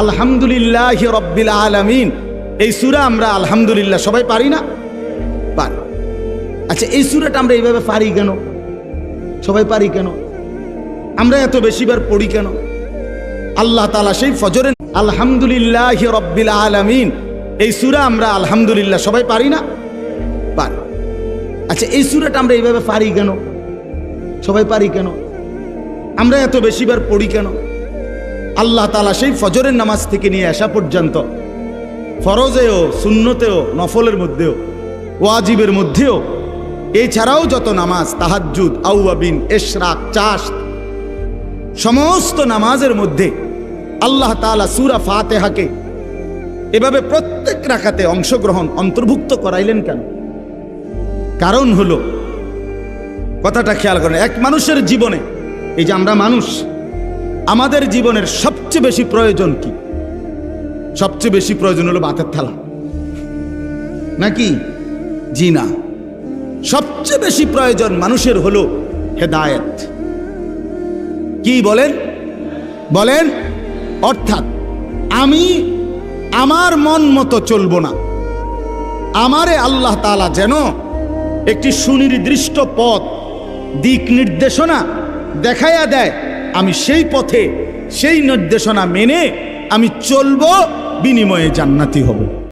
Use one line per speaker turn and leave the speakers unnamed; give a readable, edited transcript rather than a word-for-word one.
আলহামদুলিল্লাহি রাব্বিল আলামিন, এই সূরা আমরা আলহামদুলিল্লাহ সবাই পারি না? পারি। আচ্ছা, এই সূরাটা আমরা এইভাবে পারি কেন? সবাই পারি কেন? আমরা এত বেশিবার পড়ি কেন? আল্লাহ তাআলা সেই ফজরে আলহামদুলিল্লাহি রাব্বিল আলামিন, এই সূরা আমরা আলহামদুলিল্লাহ সবাই পারি না? পারি। আচ্ছা, এই সূরাটা আমরা এইভাবে পারি কেন? সবাই পারি কেন? আমরা এত বেশিবার পড়ি কেন? আল্লাহ তাআলা সেই ফজরের নামাজ থেকে নিয়ে আসা পর্যন্ত ফরজেও, সুন্নতেও, নফলের মধ্যেও, ওয়াজিবের মধ্যেও, এছাড়াও যত নামাজ, তাহাজ্জুদ, আউয়াবিন, ইশরাক, চাশত, সমস্ত নামাজের মধ্যে আল্লাহ তাআলা সূরা ফাতিহাকে এভাবে প্রত্যেক রাকাতে অংশগ্রহণ অন্তর্ভুক্ত করাইলেন কেন? কারণ হলো, কথাটা খেয়াল করেন, এক মানুষের জীবনে, এই যে আমরা মানুষ, আমাদের জীবনের সবচেয়ে বেশি প্রয়োজন কি? সবচেয়ে বেশি প্রয়োজন হলো ভাতের থালা, নাকি? জি না, সবচেয়ে বেশি প্রয়োজন মানুষের হলো হেদায়েত। কি বলেন? বলেন। অর্থাৎ আমি আমার মন মতো চলবো না, আমারে আল্লাহ তাআলা যেন একটি সুনির্দিষ্ট পথ, দিক নির্দেশনা দেখাইয়া দেয়, আমি সেই পথে, সেই নির্দেশনা মেনে আমি চলবো, বিনিময়ে জান্নাতি হব।